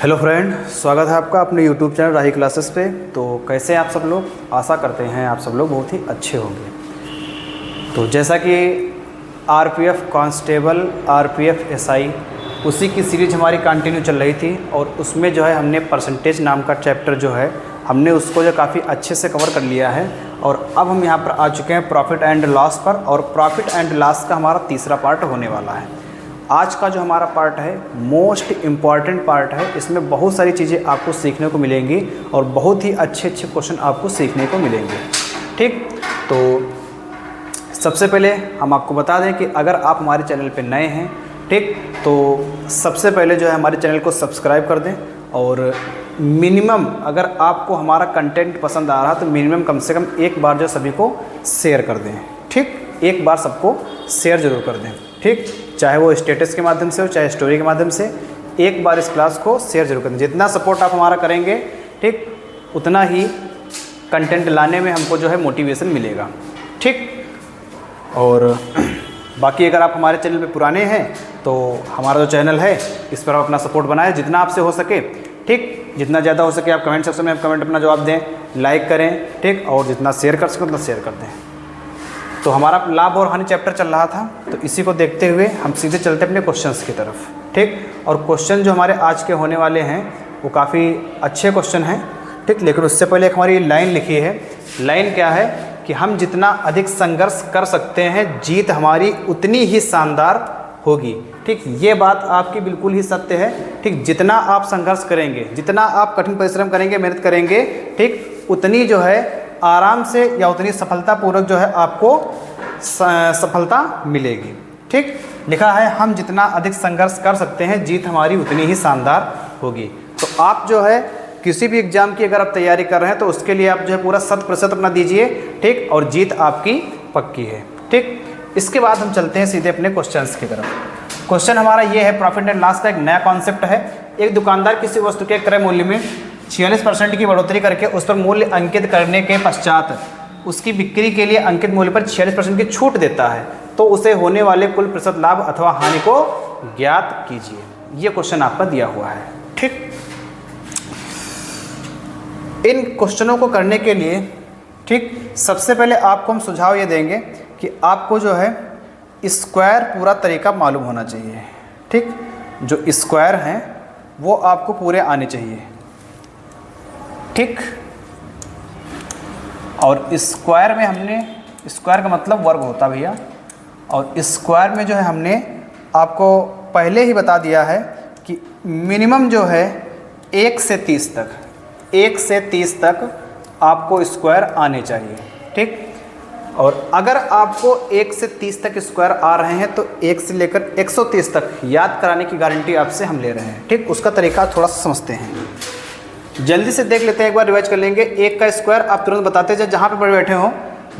Hello friend, स्वागत है आपका अपने यूट्यूब चैनल राही क्लासेस पे। तो कैसे हैं आप सब लोग? आशा करते हैं आप सब लोग बहुत ही अच्छे होंगे। तो जैसा कि आरपीएफ कांस्टेबल, आरपीएफ एसआई, उसी की सीरीज हमारी कंटिन्यू चल रही थी और उसमें जो है हमने परसेंटेज नाम का चैप्टर जो है हमने उसको जो काफ़ी अच्छे से कवर कर लिया है। और अब हम यहाँ पर आ चुके हैं प्रॉफिट एंड लॉस पर, और प्रॉफिट एंड लॉस का हमारा तीसरा पार्ट होने वाला है। आज का जो हमारा पार्ट है मोस्ट इम्पॉर्टेंट पार्ट है। इसमें बहुत सारी चीज़ें आपको सीखने को मिलेंगी और बहुत ही अच्छे अच्छे क्वेश्चन आपको सीखने को मिलेंगे। ठीक, तो सबसे पहले हम आपको बता दें कि अगर आप हमारे चैनल पे नए हैं, ठीक, तो सबसे पहले जो है हमारे चैनल को सब्सक्राइब कर दें। और मिनिमम अगर आपको हमारा कंटेंट पसंद आ रहा तो मिनिमम कम से कम एक बार जो सभी को शेयर कर दें। ठीक, एक बार सबको शेयर ज़रूर कर दें। ठीक, चाहे वो स्टेटस के माध्यम से हो चाहे स्टोरी के माध्यम से, एक बार इस क्लास को शेयर जरूर करें। जितना सपोर्ट आप हमारा करेंगे, ठीक, उतना ही कंटेंट लाने में हमको जो है मोटिवेशन मिलेगा। ठीक, और बाकी अगर आप हमारे चैनल पे पुराने हैं तो हमारा जो चैनल है इस पर आप अपना सपोर्ट बनाएं जितना आपसे हो सके। ठीक, जितना ज़्यादा हो सके आप कमेंट सेक्शन में आप कमेंट अपना जवाब दें, लाइक करें। ठीक, और जितना शेयर कर सकें उतना शेयर कर दें। तो हमारा लाभ और हानि चैप्टर चल रहा था, तो इसी को देखते हुए हम सीधे चलते अपने क्वेश्चंस की तरफ। ठीक, और क्वेश्चन जो हमारे आज के होने वाले हैं वो काफ़ी अच्छे क्वेश्चन हैं। ठीक, लेकिन उससे पहले एक हमारी लाइन लिखी है। लाइन क्या है कि हम जितना अधिक संघर्ष कर सकते हैं जीत हमारी उतनी ही शानदार होगी। ठीक, ये बात आपकी बिल्कुल ही सत्य है। ठीक, जितना आप संघर्ष करेंगे, जितना आप कठिन परिश्रम करेंगे, मेहनत करेंगे, ठीक, उतनी जो है आराम से या उतनी सफलतापूर्वक जो है आपको सफलता मिलेगी। ठीक, लिखा है हम जितना अधिक संघर्ष कर सकते हैं जीत हमारी उतनी ही शानदार होगी। तो आप जो है किसी भी एग्जाम की अगर आप तैयारी कर रहे हैं तो उसके लिए आप जो है पूरा 100% अपना दीजिए। ठीक, और जीत आपकी पक्की है। ठीक, इसके बाद हम चलते हैं सीधे अपने क्वेश्चंस की तरफ। क्वेश्चन हमारा ये है, प्रॉफिट एंड लॉस का एक नया कॉन्सेप्ट है। एक दुकानदार किसी वस्तु के क्रय मूल्य में 46% की बढ़ोतरी करके उस पर मूल्य अंकित करने के पश्चात उसकी बिक्री के लिए अंकित मूल्य पर 46% की छूट देता है, तो उसे होने वाले कुल प्रतिशत लाभ अथवा हानि को ज्ञात कीजिए। ये क्वेश्चन आपका दिया हुआ है। ठीक, इन क्वेश्चनों को करने के लिए, ठीक, सबसे पहले आपको हम सुझाव ये देंगे कि आपको जो है स्क्वायर पूरा तरीका मालूम होना चाहिए। ठीक, जो स्क्वायर हैं वो आपको पूरे आने चाहिए। ठीक, और स्क्वायर में हमने, स्क्वायर का मतलब वर्ग होता भैया, और स्क्वायर में जो है हमने आपको पहले ही बता दिया है कि मिनिमम जो है 1 से 30 तक, 1 से 30 तक आपको स्क्वायर आने चाहिए। ठीक, और अगर आपको 1 से 30 तक स्क्वायर आ रहे हैं तो 1 से लेकर 130 तक याद कराने की गारंटी आपसे हम ले रहे हैं। ठीक, उसका तरीका थोड़ा सा समझते हैं, जल्दी से देख लेते हैं, एक बार रिवाइज कर लेंगे। 1 का स्क्वायर आप तुरंत बताते जाए, जहाँ पर बैठे हो,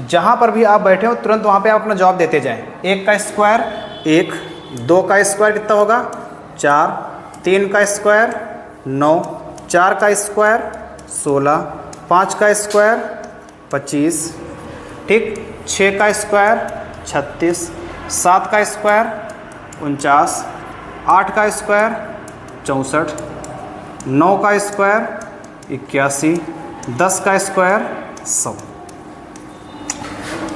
जहाँ पर भी आप बैठे हो तुरंत वहाँ पे आप अपना जवाब देते जाएं। 1 का स्क्वायर 1, 2 का स्क्वायर कितना होगा 4, 3 का स्क्वायर 9, 4 का स्क्वायर 16, 5 का स्क्वायर 25, ठीक, 6 का स्क्वायर 36, 7 का स्क्वायर 49, 8 का स्क्वायर 64, 9 का स्क्वायर 81, 10 का स्क्वायर 100,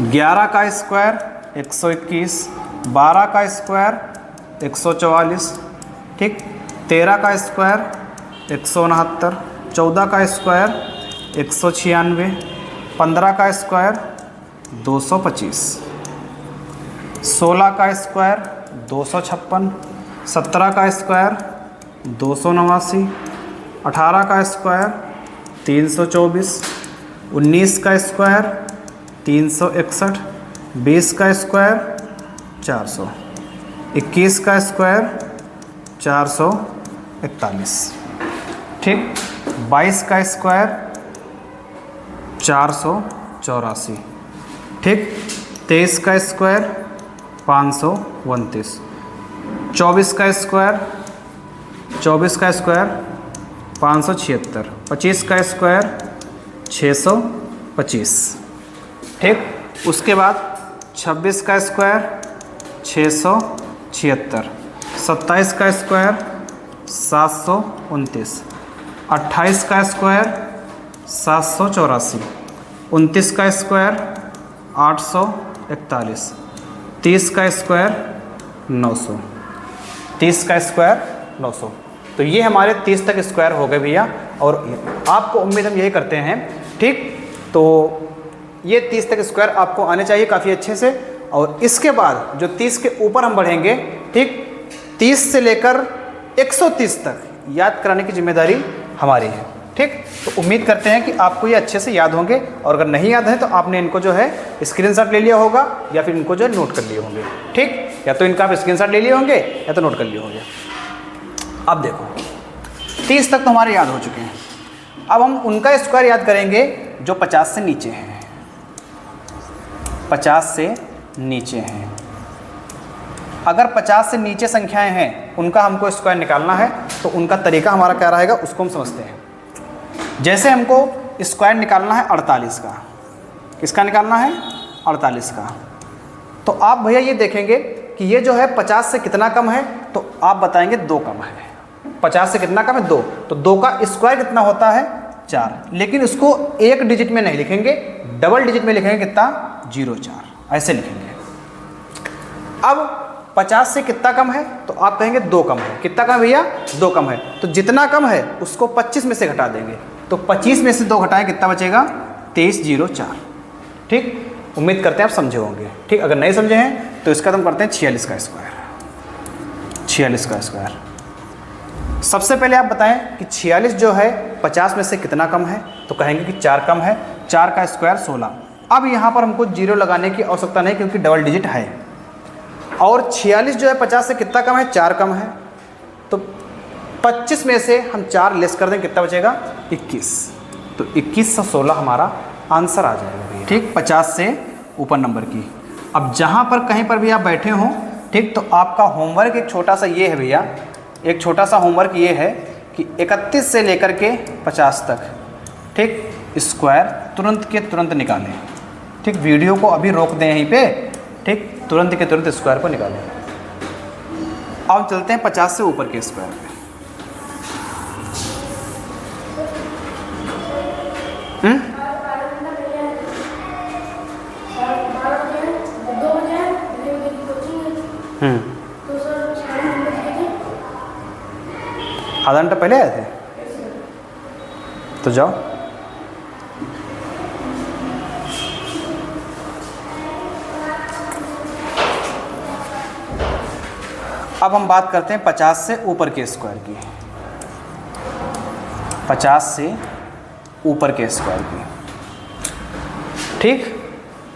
11 का स्क्वायर 121, 12 का स्क्वायर 144, ठीक, 13 का स्क्वायर 169, 14 का स्क्वायर 196, 15 का स्क्वायर 225, 16 का स्क्वायर 256, 17 का स्क्वायर 289, 18 का स्क्वायर 324, 19 का स्क्वायर 361, 20 का स्क्वायर 400, 21 का स्क्वायर 441, ठीक, 22 का स्क्वायर 484, ठीक, 23 का स्क्वायर 529, 24 का स्क्वायर 576, 25 का स्क्वायर 625, ठीक, उसके बाद 26 का स्क्वायर 676, 27 का स्क्वायर 729, 28 का स्क्वायर 784, 29 का स्क्वायर 841, 30 का स्क्वायर 900, 30 का स्क्वायर 900। तो ये हमारे 30 तक स्क्वायर हो गए भैया। और आपको उम्मीद हम यही करते हैं, ठीक। तो ये 30 तक स्क्वायर आपको आने चाहिए काफ़ी अच्छे से। और इसके बाद जो 30 के ऊपर हम बढ़ेंगे, ठीक, 30 से लेकर 130 तक याद कराने की जिम्मेदारी हमारी है, ठीक। तो उम्मीद करते हैं कि आपको ये अच्छे से याद होंगे। और अगर नहीं याद है तो आपने इनको जो है स्क्रीनशॉट ले लिया होगा या फिर इनको जो है नोट कर लिए होंगे, ठीक। या तो इनका आप स्क्रीनशॉट ले लिए होंगे या तो नोट कर लिए होंगे। अब देखो 30 तक तो हमारे याद हो चुके हैं। अब हम उनका स्क्वायर याद करेंगे जो 50 से नीचे हैं, 50 से नीचे हैं। अगर 50 से नीचे संख्याएं हैं उनका हमको स्क्वायर निकालना है, तो उनका तरीका हमारा क्या रहेगा उसको हम समझते हैं। जैसे हमको स्क्वायर निकालना है 48 का, किसका निकालना है 48 का, तो आप भैया ये देखेंगे कि ये जो है 50 से कितना कम है, तो आप बताएंगे 2 कम है। 50 से कितना कम है 2, तो 2 का स्क्वायर कितना होता है 4। लेकिन उसको एक डिजिट में नहीं लिखेंगे, डबल डिजिट में लिखेंगे, कितना 04, ऐसे लिखेंगे। अब 50 से कितना कम है, तो आप कहेंगे 2 कम है। कितना कम है भैया 2 कम है, तो जितना कम है उसको 25 में से घटा देंगे, तो 25 में से 2 घटाएं कितना बचेगा 2304, ठीक। उम्मीद करते हैं आप समझे होंगे, ठीक। अगर नहीं समझे हैं तो इसका हम करते हैं 46 का स्क्वायर, 46 का स्क्वायर। सबसे पहले आप बताएं कि 46 जो है 50 में से कितना कम है, तो कहेंगे कि 4 कम है। 4 का स्क्वायर 16। अब यहाँ पर हमको 0 लगाने की आवश्यकता नहीं क्योंकि डबल डिजिट है। और 46 जो है 50 से कितना कम है 4 कम है, तो 25 में से हम 4 लेस कर दें, कितना बचेगा 21। तो 2116 हमारा आंसर आ जाएगा भैया, ठीक। 50 से ऊपर नंबर की। अब जहाँ पर कहीं पर भी आप बैठे हों, ठीक, तो आपका होमवर्क एक छोटा सा ये है भैया, एक छोटा सा होमवर्क ये है कि 31 से लेकर के 50 तक, ठीक, स्क्वायर तुरंत के तुरंत निकालें, ठीक। वीडियो को अभी रोक दें यहीं पे, ठीक, तुरंत के तुरंत स्क्वायर को निकालें। अब चलते हैं 50 से ऊपर के स्क्वायर पे। आधा घंटा पहले आए थे, तो जाओ। अब हम बात करते हैं 50 से ऊपर के स्क्वायर की, 50 से ऊपर के स्क्वायर की, ठीक।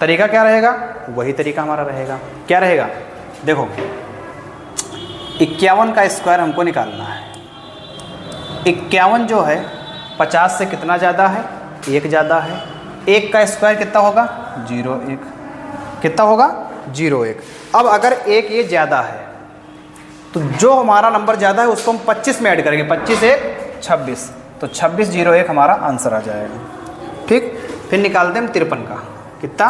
तरीका क्या रहेगा, वही तरीका हमारा रहेगा। क्या रहेगा, देखो 51 का स्क्वायर हमको निकालना है। 51 जो है 50 से कितना ज़्यादा है, 1 ज़्यादा है। 1 का स्क्वायर कितना होगा 01, कितना होगा 01। अब अगर 1 ये ज़्यादा है तो जो हमारा नंबर ज़्यादा है उसको हम 25 में ऐड करेंगे, 25 1 26, तो 2601 हमारा आंसर आ जाएगा, ठीक। फिर निकालते हैं हम 53 का, कितना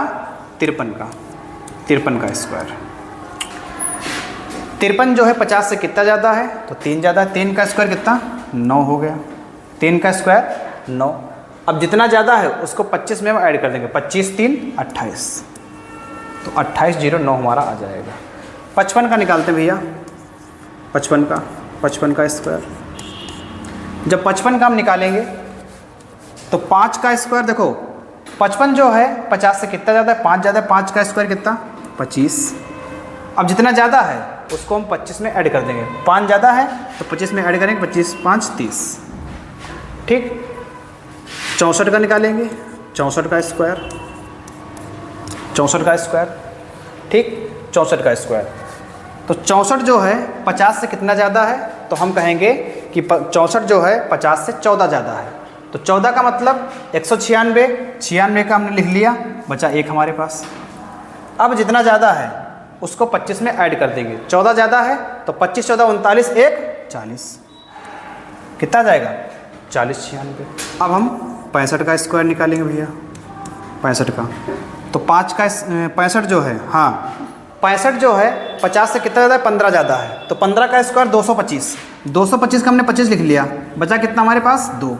53 का, 53 का स्क्वायर। 53 जो है 50 से कितना ज़्यादा है, तो 3 ज़्यादा है। 3 का स्क्वायर कितना 9 हो गया, 3 का स्क्वायर 9। अब जितना ज़्यादा है उसको 25 में हम ऐड कर देंगे, 25 3 28, तो 2809 हमारा आ जाएगा। 55 का निकालते हैं भैया, 55 का स्क्वायर। जब 55 का हम निकालेंगे तो 5 का स्क्वायर, देखो 55 जो है 50 से कितना ज़्यादा है, 5 ज़्यादा है। 5 का स्क्वायर कितना 25। अब जितना ज़्यादा है उसको हम 25 में ऐड कर देंगे, 5 ज़्यादा है तो 25 में ऐड करेंगे, 25 5 30, ठीक। 64 का निकालेंगे, 64 का स्क्वायर, 64 का स्क्वायर, ठीक, 64 का स्क्वायर। तो 64 जो है 50 से कितना ज़्यादा है, तो हम कहेंगे कि 64 जो है 50 से 14 ज़्यादा है। तो 14 का मतलब 196, 96 का हमने लिख लिया, बचा 1 हमारे पास। अब जितना ज़्यादा है उसको 25 में ऐड कर देंगे, 14 ज़्यादा है तो 25 14 39 1 40, कितना जाएगा 40 96। अब हम 65 का स्क्वायर निकालेंगे भैया, 65 का, तो 5 का 65 जो है, हाँ 65 जो है 50 से कितना ज़्यादा है, 15 ज़्यादा है, तो 15 का स्क्वायर 225, 225 का हमने 25 लिख लिया, बचा कितना हमारे पास 2।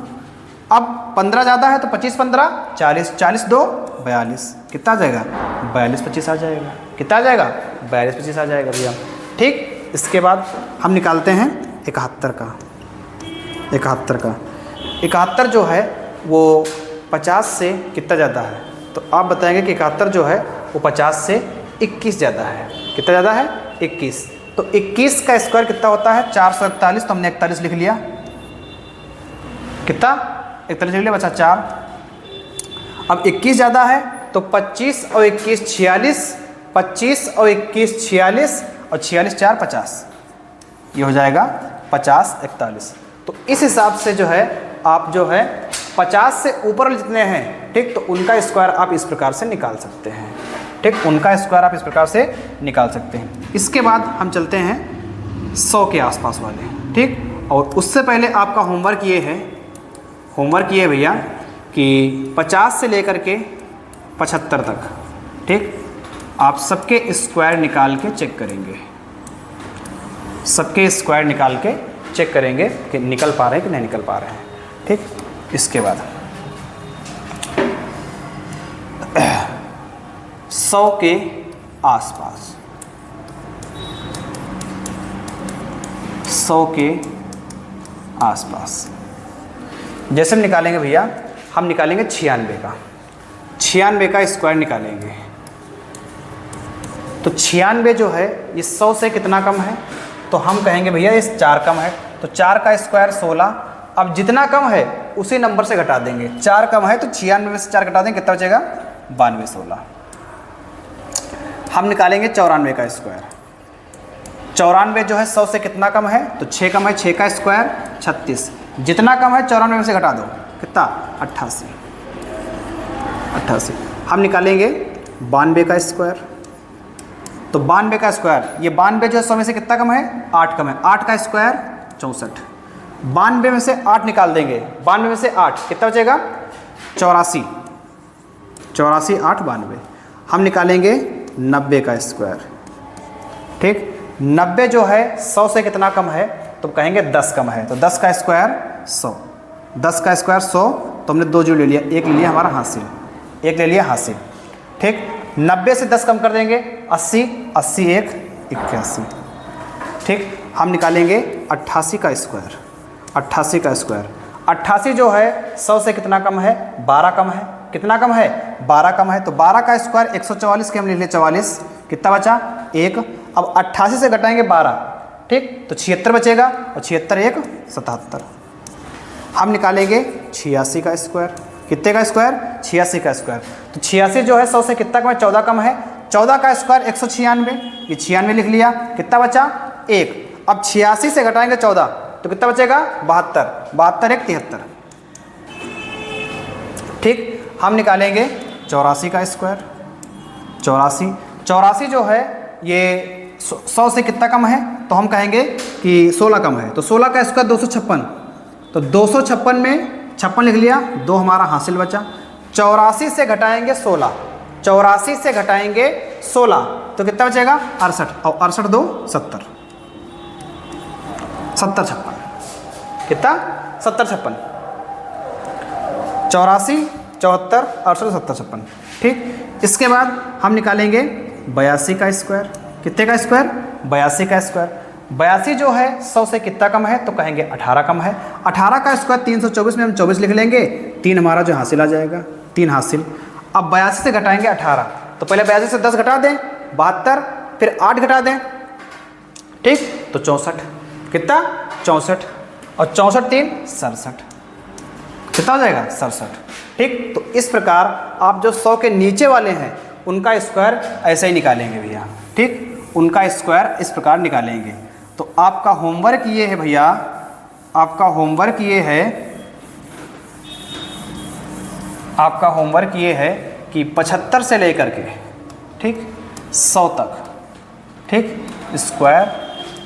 अब 15 ज़्यादा है तो 25 15 40, 40 2 42, कितना आ जाएगा 42 25 आ जाएगा, कितना आ जाएगा 42 25 आ जाएगा भैया। ठीक, इसके बाद हम निकालते हैं 71 का। 71 जो है वो 50 से कितना ज़्यादा है, तो आप बताएंगे कि 71 जो है वो 50 से 21 ज़्यादा है। कितना ज़्यादा है 21, तो 21 का स्क्वायर कितना होता है 441, तो हमने 41 लिख लिया, कितना 41 लिख लिया, बचा 4। अब 21 ज़्यादा है तो 25 और 21 46, 25 और 21 46 और 46 4 50, ये हो जाएगा 50 41। तो इस हिसाब से जो है आप जो है 50 से ऊपर जितने हैं, ठीक, तो उनका स्क्वायर आप इस प्रकार से निकाल सकते हैं। ठीक, उनका स्क्वायर आप इस प्रकार से निकाल सकते हैं। इसके बाद हम चलते हैं 100 के आसपास वाले। ठीक, और उससे पहले आपका होमवर्क ये है, भैया कि 50 से लेकर के 75 तक, ठीक, आप सबके स्क्वायर निकाल के चेक करेंगे, सबके स्क्वायर निकाल के चेक करेंगे कि निकल पा रहे हैं कि नहीं निकल पा रहे हैं। ठीक, इसके बाद 100 के आसपास, 100 के आसपास जैसे हम निकालेंगे भैया, हम निकालेंगे 96 का, 96 का स्क्वायर निकालेंगे। तो 96 जो है ये 100 से कितना कम है, तो हम कहेंगे भैया इस 4 कम है, तो 4 का स्क्वायर 16। अब जितना कम है उसी नंबर से घटा देंगे, 4 कम है तो 96 में से 4 घटा देंगे, कितना बचेगा 92 16। हम निकालेंगे 94 का स्क्वायर। 94 जो है 100 से कितना कम है, तो 6 कम है, 6 का स्क्वायर 36, जितना कम है 94 में से घटा दो, कितना 88। हम निकालेंगे 92 का स्क्वायर। तो 92 का स्क्वायर, ये 92 जो है 100 में से कितना कम है, 8 कम है, 8 का स्क्वायर 64। 92 में से 8 निकाल देंगे, 92 में से 8 कितना बचेगा 84, 84 8 92। हम निकालेंगे 90 का स्क्वायर। ठीक, 90 जो है 100 से कितना कम है, तो कहेंगे 10 कम है, तो 10 का स्क्वायर 100, 10 का स्क्वायर 100, तो हमने 2 जो ले लिया, एक ले लिया हमारा हासिल, एक ले लिया हासिल। ठीक, 90 से 10 कम कर देंगे 80, 80 1 81। ठीक, हम निकालेंगे 88 का स्क्वायर। 88 का स्क्वायर, 88 जो है 100 से कितना कम है, 12 कम है, कितना कम है 12 कम है, तो 12 का स्क्वायर 144 के हम ले लिए 44, कितना बचा 1। अब 88 से घटाएंगे 12, ठीक, तो 76 बचेगा, और 76 1 77। हम निकालेंगे 86 का स्क्वायर। कितने का स्क्वायर 86 का स्क्वायर, तो 86 जो है 100 से कितना कम है, 14 कम है, 14 का स्क्वायर 196, ये 96 लिख लिया, कितना बचा 1। अब 86 से घटाएंगे 14, तो कितना बचेगा 72, 72 1 73। ठीक, हम निकालेंगे 84 का स्क्वायर। 84 जो है ये 100 से कितना कम है, तो हम कहेंगे कि 16 कम है, तो 16 का स्क्वायर 256, तो 256 में 56 लिख लिया, 2 हमारा हासिल बचा। 84 से घटाएंगे 16, 84 से घटाएंगे 16, तो कितना बचेगा 68, और 68 2 70, 70 56, कितना 70 56, 84 74 68 70 56। ठीक, इसके बाद हम निकालेंगे 82 का स्क्वायर। कितने का स्क्वायर 82 का स्क्वायर। 82 जो है 100 से कितना कम है, तो कहेंगे 18 कम है। 18 का स्क्वायर 324 में हम 24 लिख लेंगे, 3 हमारा जो हासिल आ जाएगा, 3 हासिल। अब 82 से घटाएंगे 18, तो पहले 82 से 10 घटा दें 72, फिर 8 घटा दें, ठीक, तो 64, कितना 64, और 64 3 67, कितना हो जाएगा 67। ठीक, तो इस प्रकार आप जो 100 के नीचे वाले हैं उनका स्क्वायर ऐसे ही निकालेंगे भैया। ठीक, उनका स्क्वायर इस प्रकार निकालेंगे। तो आपका होमवर्क ये है भैया, आपका होमवर्क ये है, आपका होमवर्क ये है कि 75 से लेकर के, ठीक, 100 तक, ठीक, स्क्वायर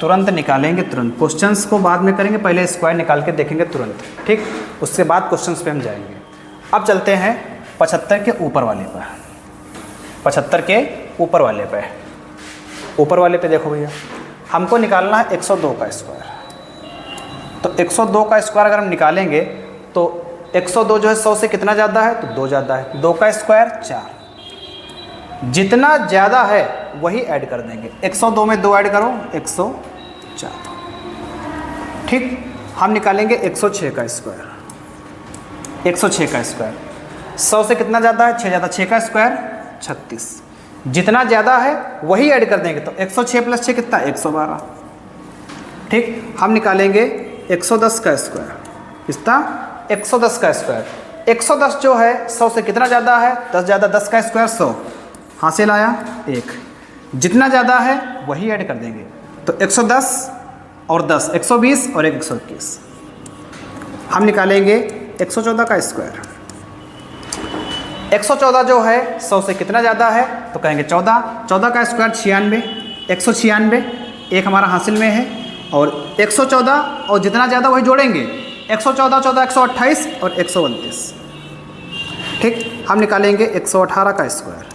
तुरंत निकालेंगे, तुरंत। क्वेश्चंस को बाद में करेंगे, पहले स्क्वायर निकाल के देखेंगे तुरंत, ठीक, उसके बाद क्वेश्चंस पे हम जाएंगे। अब चलते हैं 75 के ऊपर वाले पर, 75 के ऊपर वाले पे। ऊपर वाले पे देखो भैया, हमको निकालना है 102 का स्क्वायर। तो 102 का स्क्वायर अगर हम निकालेंगे तो 102 जो है 100 से कितना ज़्यादा है, तो 2 ज़्यादा है। 2 का स्क्वायर 4, जितना ज़्यादा है वही ऐड कर देंगे। 102 में 2 ऐड करो 104। ठीक, हम निकालेंगे 106 का स्क्वायर। 106 का स्क्वायर 100 से कितना ज़्यादा है, 6 ज़्यादा। 6 का स्क्वायर 36, जितना ज़्यादा है वही ऐड कर देंगे। तो 106 प्लस 6 कितना, 112। ठीक, हम निकालेंगे 110 का स्क्वायर। कितना, 110 का स्क्वायर। 110 जो है 100 से कितना ज़्यादा है, 10 ज़्यादा। 10 का स्क्वायर 100, हासिल आया 1। जितना ज़्यादा है वही ऐड कर देंगे। तो 110 और 10 120 और 121। हम निकालेंगे 114 का स्क्वायर। 114 जो है 100 से कितना ज़्यादा है, तो कहेंगे 14। 14 का स्क्वायर 96, 196, एक हमारा हासिल में है। और 114 और जितना ज़्यादा वही जोड़ेंगे। 114 14 128 और 129। ठीक, हम निकालेंगे 118 का स्क्वायर।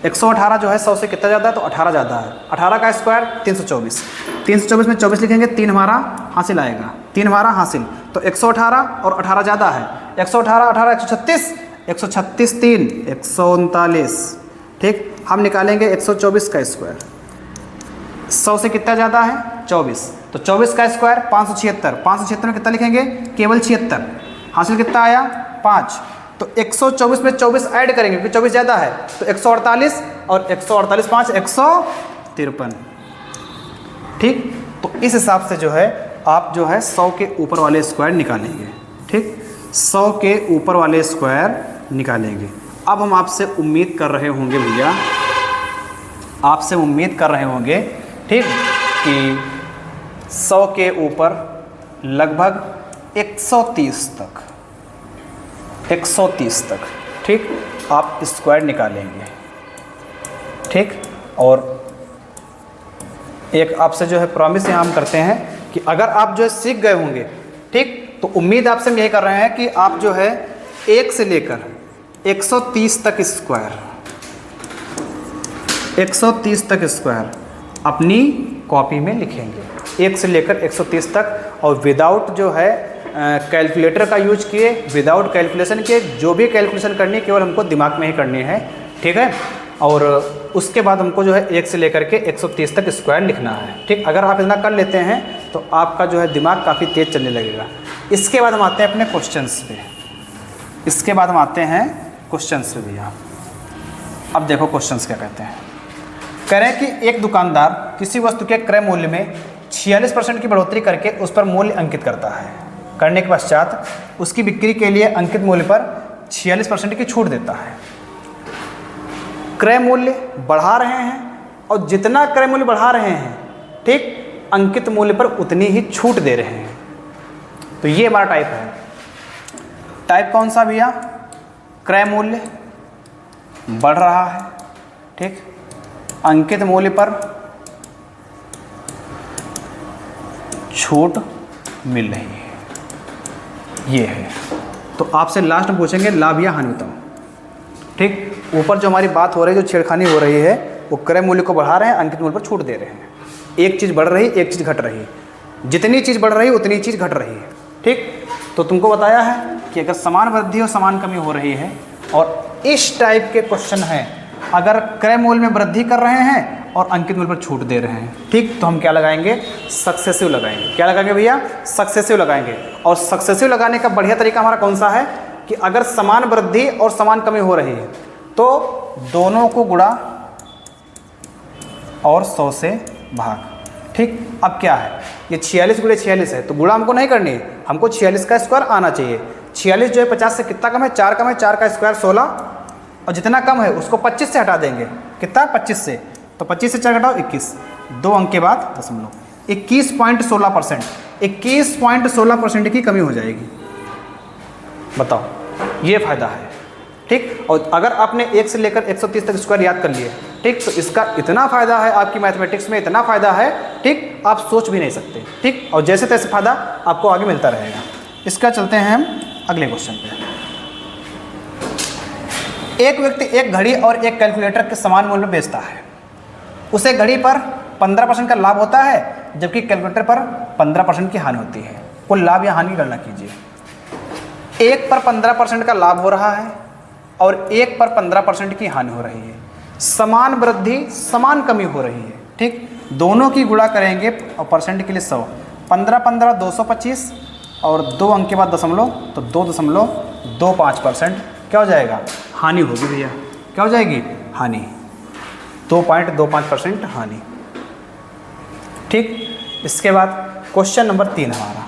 118 जो है 100 से कितना ज़्यादा है, तो 18 ज़्यादा है। 18 का स्क्वायर 324। 324 में 24 लिखेंगे, 3 हमारा हासिल आएगा। 3 हमारा हासिल, तो 118 और 18 ज़्यादा है। 118 18 136, 136 3 139। ठीक, हम निकालेंगे 124 का स्क्वायर। 100 से कितना ज़्यादा है, 24। तो 24 का स्क्वायर 576। 576 में कितना लिखेंगे, केवल 76। हासिल कितना आया, 5। तो 124 में 24 ऐड करेंगे क्योंकि 24 ज़्यादा है। तो 148 और 148 5 153। ठीक, तो इस हिसाब से जो है आप जो है 100 के ऊपर वाले स्क्वायर निकालेंगे। ठीक, 100 के ऊपर वाले स्क्वायर निकालेंगे। अब हम आपसे उम्मीद कर रहे होंगे भैया, आपसे उम्मीद कर रहे होंगे, ठीक, कि 100 के ऊपर लगभग 130 तक, 130 तक, ठीक, आप स्क्वायर निकालेंगे। ठीक, और एक आपसे जो है प्रॉमिस यहाँ हम करते हैं कि अगर आप जो है सीख गए होंगे, ठीक, तो उम्मीद आपसे हम यही कर रहे हैं कि आप जो है 1 से लेकर 130 तक स्क्वायर, 130 तक स्क्वायर अपनी कॉपी में लिखेंगे। 1 से लेकर 130 तक, और विदाउट जो है कैलकुलेटर का यूज किए, विदाउट कैलकुलेशन के, जो भी कैलकुलेशन करनी है केवल हमको दिमाग में ही करनी है। ठीक है, और उसके बाद हमको जो है 1 से लेकर के 130 तक स्क्वायर लिखना है। ठीक, अगर आप इतना कर लेते हैं तो आपका जो है दिमाग काफ़ी तेज़ चलने लगेगा। इसके बाद हम आते हैं अपने क्वेश्चंस पे। इसके बाद हम आते हैं क्वेश्चंस पे भैया। अब देखो क्वेश्चंस क्या कहते हैं। कह रहे हैं कि एक दुकानदार किसी वस्तु के क्रय मूल्य में 46% की बढ़ोतरी करके उस पर मूल्य अंकित करता है। करने के पश्चात उसकी बिक्री के लिए अंकित मूल्य पर 46% की छूट देता है। क्रय मूल्य बढ़ा रहे हैं और जितना क्रय मूल्य बढ़ा रहे हैं, ठीक, अंकित मूल्य पर उतनी ही छूट दे रहे हैं। तो ये हमारा टाइप है। टाइप कौन सा भैया, क्रय मूल्य बढ़ रहा है, ठीक, अंकित मूल्य पर छूट मिल रही है, ये है। तो आपसे लास्ट में पूछेंगे लाभ या हानि बताओ। ठीक, ऊपर जो हमारी बात हो रही है, जो छेड़खानी हो रही है, वो क्रय मूल्य को बढ़ा रहे हैं, अंकित मूल्य पर छूट दे रहे हैं। एक चीज़ बढ़ रही, एक चीज़ घट रही है। जितनी चीज़ बढ़ रही है उतनी चीज़ घट रही है। ठीक, तो तुमको बताया है कि अगर समान वृद्धि और समान कमी हो रही है और इस टाइप के क्वेश्चन हैं, अगर क्रय मूल्य में वृद्धि कर रहे हैं और अंकित मूल्य पर छूट दे रहे हैं, ठीक, तो हम क्या लगाएंगे, सक्सेसिव लगाएंगे। क्या लगाएंगे भैया, सक्सेसिव लगाएंगे। और सक्सेसिव लगाने का बढ़िया तरीका हमारा कौन सा है कि अगर समान वृद्धि और समान कमी हो रही है तो दोनों को गुणा और 100 से भाग। ठीक, अब क्या है, ये 46 गुणे 46 है, तो गुणा हमको नहीं करनी है, हमको 46 का स्क्वायर आना चाहिए। 46 जो है 50 से कितना कम है, 4 कम है। 4 का स्क्वायर 16, और जितना कम है उसको 25 से हटा देंगे। कितना, 25 से, तो 25 से 4 घटाओ 21, 2 अंक के बाद दशमलव, 21.16%, 21.16% की कमी हो जाएगी। बताओ, ये फ़ायदा है। ठीक, और अगर आपने 1 से लेकर 130 तक स्क्वायर याद कर लिए, ठीक, तो इसका इतना फ़ायदा है, आपकी मैथमेटिक्स में इतना फ़ायदा है, ठीक, आप सोच भी नहीं सकते। ठीक, और जैसे तैसे फ़ायदा आपको आगे मिलता रहेगा। इसका चलते हैं हम अगले क्वेश्चन पे। एक व्यक्ति एक घड़ी और एक कैलकुलेटर के समान मूल्य में बेचता है। उसे घड़ी पर 15% का लाभ होता है, जबकि कैलकुलेटर पर 15% की हानि होती है। कुल लाभ या हानि की गणना कीजिए। एक पर 15% का लाभ हो रहा है और एक पर 15% की हानि हो रही है। समान वृद्धि समान कमी हो रही है। ठीक, दोनों की गुणा करेंगे और परसेंट के लिए 100, 15 225 और 2 अंक के बाद दशमलव, तो 2.25% क्या हो जाएगा? हानि होगी भैया। क्या हो जाएगी? हानि। 2.25% हानि। ठीक, इसके बाद क्वेश्चन नंबर 3 हमारा,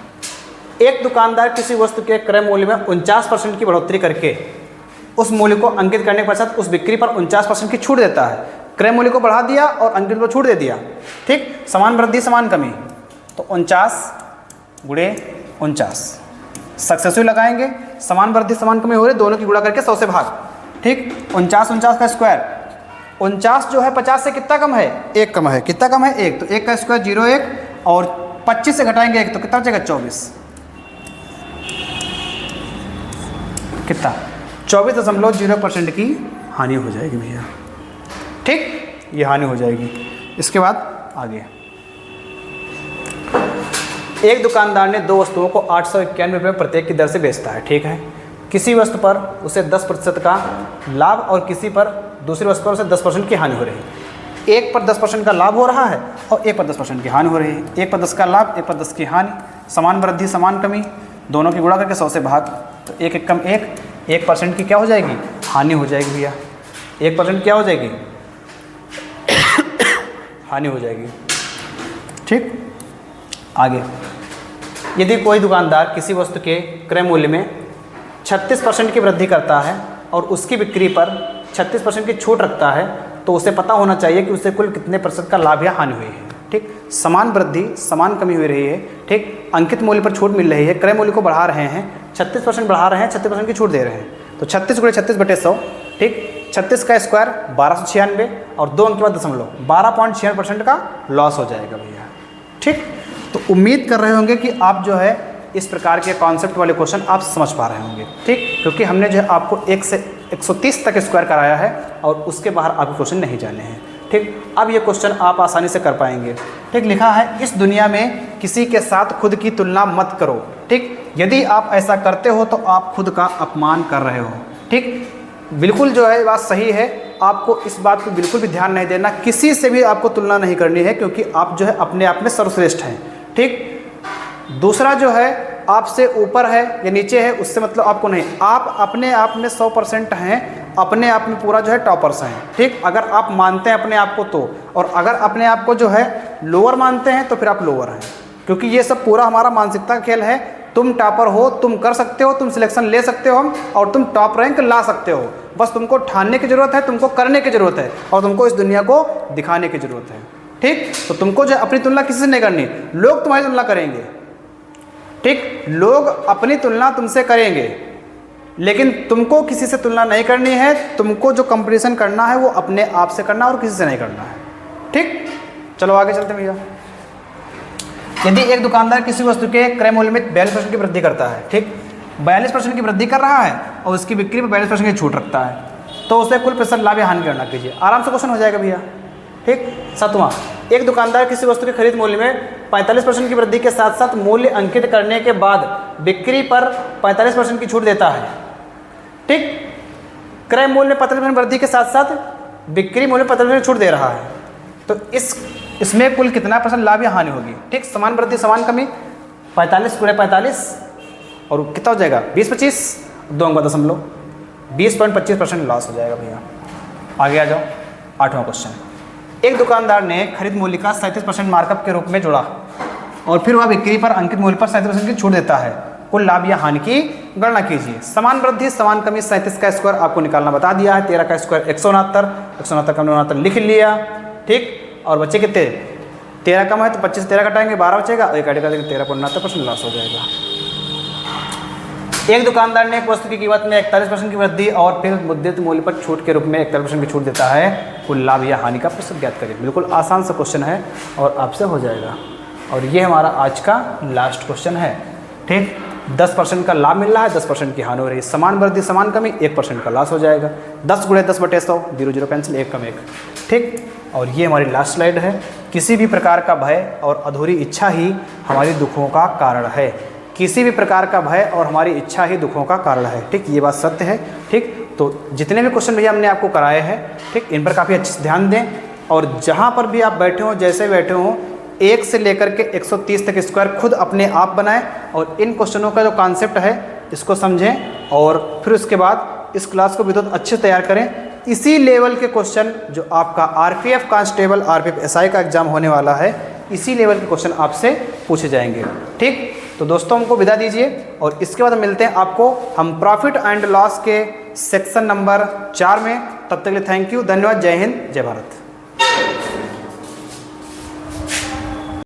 एक दुकानदार किसी वस्तु के क्रय मूल्य में 49% की बढ़ोतरी करके उस मूल्य को अंकित करने के पश्चात उस बिक्री पर 49% की छूट देता है। क्रय मूल्य को बढ़ा दिया और अंकित पर छूट दे दिया। ठीक, समान वृद्धि समान कमी, तो 49 गुणे 49 सक्सेसिव लगाएंगे। समान वृद्धि समान कमी हो रही, दोनों की गुणा करके 100 से भाग। ठीक, 49 का स्क्वायर, 49 जो है 50 से कितना कम है? 1 कम है। कितना कम है? 1, तो 1 का स्क्वायर 0 और 25 से घटाएंगे 1 तो कितना बचेगा? 24। कितना? 24.0% की हानि हो जाएगी भैया। ठीक, ये हानि हो जाएगी। इसके बाद आगे, एक दुकानदार ने 2 वस्तुओं को 891 रुपये प्रत्येक की दर से बेचता है। ठीक है, किसी वस्तु पर उसे 10% का लाभ और किसी पर दूसरी वस्तु पर उसे 10% की हानि हो रही है। एक पर 10% का लाभ हो रहा है और एक पर 10% की हानि हो रही है। एक पर 10 का लाभ, एक पर 10 की हानि। समान वृद्धि समान कमी, दोनों की गुणा करके 100 से भाग, तो 1 1 कम 1% की क्या हो जाएगी? हानि हो जाएगी भैया। 1% क्या हो जाएगी? हानि हो जाएगी। ठीक, आगे, यदि कोई दुकानदार किसी वस्तु के क्रय मूल्य में 36% की वृद्धि करता है और उसकी बिक्री पर 36% की छूट रखता है, तो उसे पता होना चाहिए कि उसे कुल कितने % का लाभ या हानि हुई है। ठीक, समान वृद्धि समान कमी हो रही है। ठीक, अंकित मूल्य पर छूट मिल रही है, क्रय मूल्य को बढ़ा रहे हैं, 36% बढ़ा रहे हैं, 36% की छूट दे रहे हैं, तो 36 गुणे 36/100। ठीक, 36 का स्क्वायर 1296 और 2 अंक के बाद दशमलव, 12.66% का लॉस हो जाएगा भैया। ठीक, तो उम्मीद कर रहे होंगे कि आप जो है इस प्रकार के कॉन्सेप्ट वाले क्वेश्चन आप समझ पा रहे होंगे। ठीक, क्योंकि हमने जो है आपको 1 से 130 तक स्क्वायर कराया है और उसके बाहर आपके क्वेश्चन नहीं जाने हैं। ठीक, अब ये क्वेश्चन आप आसानी से कर पाएंगे। ठीक, लिखा है, इस दुनिया में किसी के साथ खुद की तुलना मत करो। ठीक, यदि आप ऐसा करते हो तो आप खुद का अपमान कर रहे हो। ठीक, बिल्कुल जो है बात सही है, आपको इस बात पर बिल्कुल भी ध्यान नहीं देना, किसी से भी आपको तुलना नहीं करनी है, क्योंकि आप जो है अपने आप में सर्वश्रेष्ठ हैं। ठीक, दूसरा जो है आपसे ऊपर है या नीचे है उससे मतलब आपको नहीं, आप अपने आप में 100% हैं, अपने आप में पूरा जो है टॉपर्स हैं। ठीक, अगर आप मानते हैं अपने आप को तो, और अगर अपने आप को जो है लोअर मानते हैं तो फिर आप लोअर हैं, क्योंकि ये सब पूरा हमारा मानसिकता का खेल है। तुम टॉपर हो, तुम कर सकते हो, तुम सिलेक्शन ले सकते हो और तुम टॉप रैंक ला सकते हो, बस तुमको ठानने की ज़रूरत है, तुमको करने की ज़रूरत है और तुमको इस दुनिया को दिखाने की ज़रूरत है। ठीक, तो तुमको जो अपनी तुलना किसी से नहीं करनी, लोग तुम्हारी तुलना करेंगे। ठीक, लोग अपनी तुलना तुमसे करेंगे, लेकिन तुमको किसी से तुलना नहीं करनी है। तुमको जो कंपटीशन करना है वो अपने आप से करना और किसी से नहीं करना है। ठीक, चलो आगे चलते हैं भैया। यदि एक दुकानदार किसी वस्तु के क्रय मूल्य में 42% की वृद्धि करता है, ठीक, 42% की वृद्धि कर रहा है और उसकी बिक्री पर 42% की छूट रखता है, तो उसे कुल प्रतिशत लाभ या हानि की गणना कीजिए। आराम से क्वेश्चन हो जाएगा भैया। ठीक, 7वां, एक दुकानदार किसी वस्तु के खरीद मूल्य में 45% की वृद्धि के साथ साथ मूल्य अंकित करने के बाद बिक्री पर 45% की छूट देता है। ठीक, क्रय मूल्य में 45% वृद्धि के साथ साथ बिक्री मूल्य में 45% छूट दे रहा है, तो इसमें कुल कितना % लाभ या हानि होगी? ठीक, समान वृद्धि समान कमी, 45 गुणे 45 और कितना हो जाएगा? 20-25, 2 अंक का दशमलव, 20.25% लॉस हो जाएगा भैया। आगे आ जाओ, 8वां क्वेश्चन। एक दुकानदार ने खरीद मूल्य का 37% मार्कअप के रूप में जोड़ा और फिर वह बिक्री पर अंकित मूल्य पर 37% की छूट देता है। कुल लाभ या हानि की गणना कीजिए। समान वृद्धि समान कमी, 37 का स्क्वायर आपको निकालना बता दिया है, 13 का स्क्वायर 169, 169 का 169 लिख लिया। ठीक, और बच्चे कितने? 13 कम है तो 25 से 13 घटाएंगे, 12 बचेगा, और एक घटेगा 13.69% लॉस हो जाएगा। एक दुकानदार ने एक वस्तु की कीमत में 41% की वृद्धि और फिर मुद्रित मूल्य पर छूट के रूप में 41% की छूट देता है। कुल लाभ या हानि का प्रतिशत ज्ञात करें। बिल्कुल आसान सा क्वेश्चन है और आपसे हो जाएगा। और ये हमारा आज का लास्ट क्वेश्चन है। ठीक, 10% का लाभ मिल रहा है, 10% की हानि हो रही है। समान वृद्धि समान कमी, 1% का लॉस हो जाएगा। 10 गुणे 10/100, 0 0 कैंसिल, 1 कम 1। ठीक, और ये हमारी लास्ट स्लाइड है। किसी भी प्रकार का भय और अधूरी इच्छा ही हमारी दुखों का कारण है। किसी भी प्रकार का भय और हमारी इच्छा ही दुखों का कारण है। ठीक, ये बात सत्य है। ठीक, तो जितने भी क्वेश्चन भैया हमने आपको कराए हैं, ठीक, इन पर काफ़ी अच्छे से ध्यान दें। और जहाँ पर भी आप बैठे हों, जैसे बैठे हों, 1 से लेकर के 130 तक स्क्वायर खुद अपने आप बनाएं और इन क्वेश्चनों का जो कॉन्सेप्ट है इसको समझें और फिर उसके बाद इस क्लास को भी बहुत अच्छे से तैयार करें। इसी लेवल के क्वेश्चन जो आपका आरपीएफ कांस्टेबल, आरपीएफ एसआई का एग्जाम होने वाला है, इसी लेवल के क्वेश्चन आपसे पूछे जाएंगे। ठीक, तो दोस्तों हमको विदा दीजिए और इसके बाद मिलते हैं आपको हम प्रॉफिट एंड लॉस के सेक्शन नंबर 4 में। तब तक के लिए थैंक यू, धन्यवाद, जय हिंद, जय भारत।